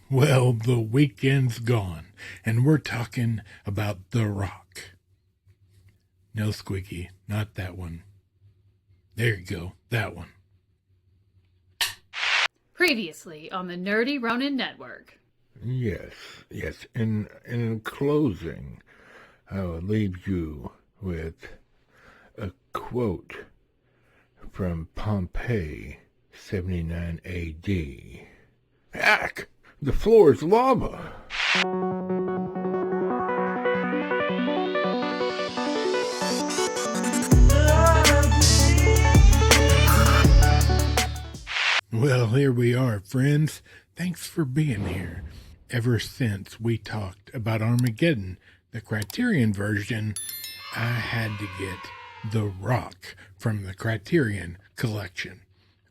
Well, the weekend's gone, and we're talking about The Rock. No, Squeaky, not that one. There you go, that one. Previously on the Nerdy Ronin Network. Yes. In closing, I will leave you with a quote from Pompeii, 79 AD. Hack! The floor is lava! Well, here we are, friends. Thanks for being here. Ever since we talked about Armageddon, the Criterion version, I had to get The Rock from the Criterion Collection.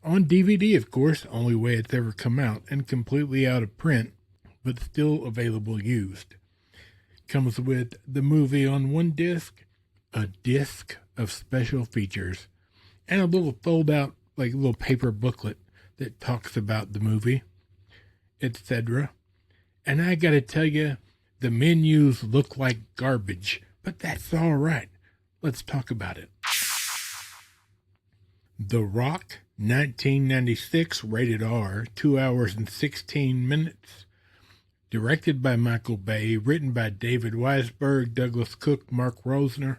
On DVD, of course, only way it's ever come out, and completely out of print, but still available used. Comes with the movie on one disc, a disc of special features, and a little fold-out, like little paper booklet that talks about the movie, etc. And I gotta tell you, the menus look like garbage, but that's all right. Let's talk about it. The Rock, 1996, rated R, 2 hours and 16 minutes. Directed by Michael Bay, written by David Weisberg, Douglas Cook, Mark Rosner.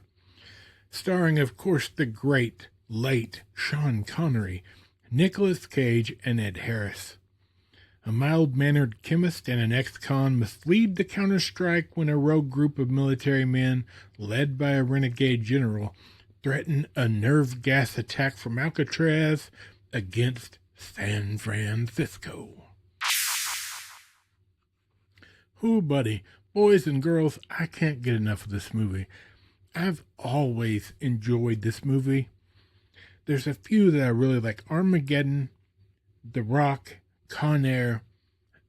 Starring, of course, the great, late Sean Connery, Nicolas Cage, and Ed Harris. A mild-mannered chemist and an ex-con must lead the counter-strike when a rogue group of military men, led by a renegade general, threaten a nerve gas attack from Alcatraz against San Francisco. Ooh, buddy, boys and girls, I can't get enough of this movie. I've always enjoyed this movie. There's a few that I really like. Armageddon, The Rock, Con Air.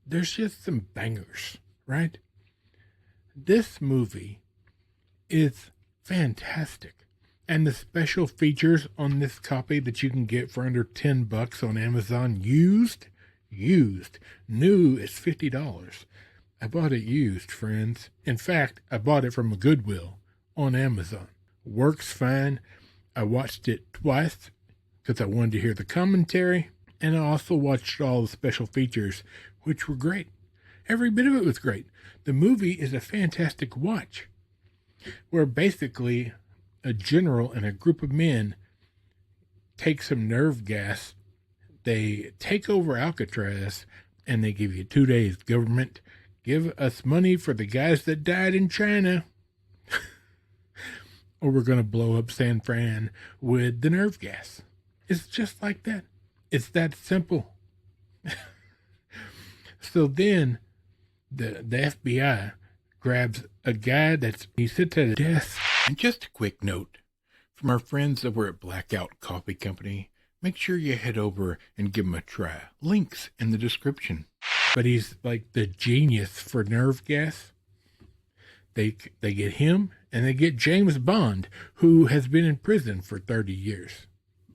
There's just some bangers, right? This movie is fantastic. And the special features on this copy that you can get for under $10 on Amazon, used, new is $50. I bought it used, friends. In fact, I bought it from a Goodwill on Amazon. Works fine. I watched it twice because I wanted to hear the commentary, and I also watched all the special features, which were great. Every bit of it was great. The movie is a fantastic watch, where basically a general and a group of men take some nerve gas, they take over Alcatraz, and they give you 2 days. Government, give us money for the guys that died in China, or we're going to blow up San Fran with the nerve gas. It's just like that. It's that simple. So then the FBI grabs a guy he sits at a desk. And just a quick note from our friends over at Blackout Coffee Company, make sure you head over and give them a try. Links in the description. But he's like the genius for nerve gas. They get him, and they get James Bond, who has been in prison for 30 years.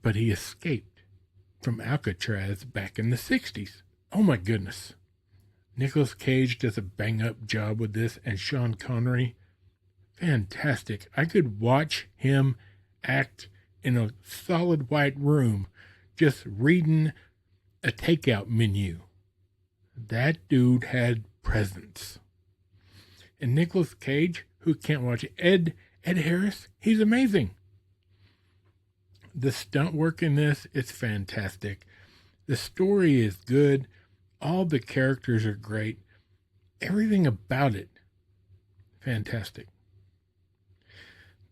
But he escaped from Alcatraz back in the 60s. Oh my goodness. Nicolas Cage does a bang-up job with this, and Sean Connery, fantastic. I could watch him act in a solid white room just reading a takeout menu. That dude had presence. And Nicolas Cage, who can't watch it, Ed Harris, he's amazing. The stunt work in this is fantastic. The story is good. All the characters are great. Everything about it, fantastic.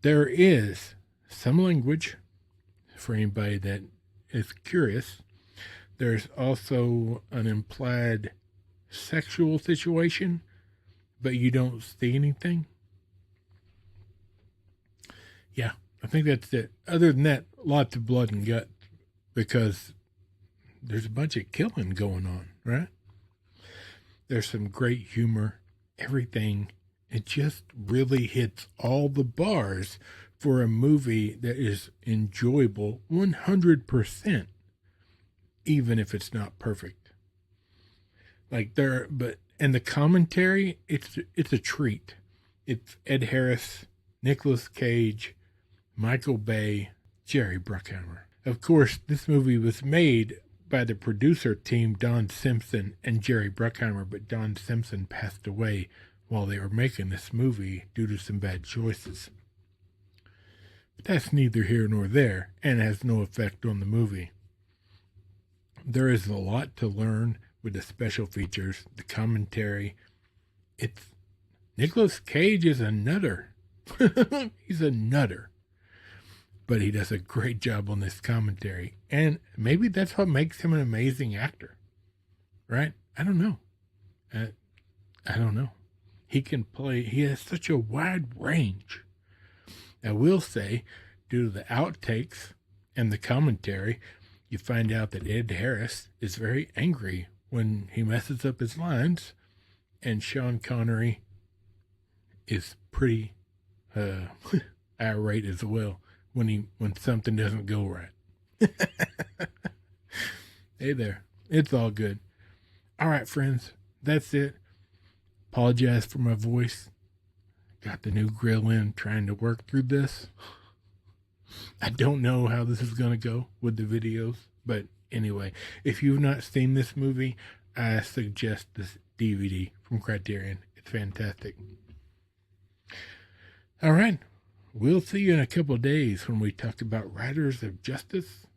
There is some language for anybody that is curious. There's also an implied sexual situation, but you don't see anything. Yeah, I think that's it. Other than that, lots of blood and guts, because there's a bunch of killing going on, right? There's some great humor, everything. It just really hits all the bars for a movie that is enjoyable 100%, even if it's not perfect. But And the commentary, it's a treat. It's Ed Harris, Nicolas Cage, Michael Bay, Jerry Bruckheimer. Of course, this movie was made by the producer team Don Simpson and Jerry Bruckheimer, but Don Simpson passed away while they were making this movie due to some bad choices. But that's neither here nor there, and has no effect on the movie. There is a lot to learn with the special features, the commentary. Nicolas Cage is a nutter. He's a nutter. But he does a great job on this commentary. And maybe that's what makes him an amazing actor. Right? I don't know. I don't know. He can play, he has such a wide range. I will say, due to the outtakes and the commentary, you find out that Ed Harris is very angry when he messes up his lines, and Sean Connery is pretty irate as well when something doesn't go right. Hey there, it's all good. All right, friends, that's it. Apologize for my voice. Got the new grill in, trying to work through this. I don't know how this is going to go with the videos, but anyway, if you've not seen this movie, I suggest this DVD from Criterion. It's fantastic. All right, we'll see you in a couple of days when we talk about Riders of Justice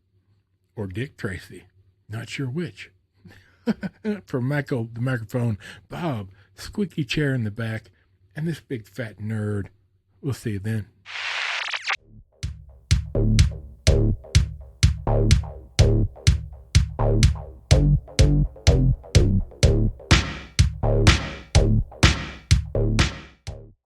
or Dick Tracy. Not sure which. From Michael, the microphone, Bob, squeaky chair in the back, and this big fat nerd. We'll see you then.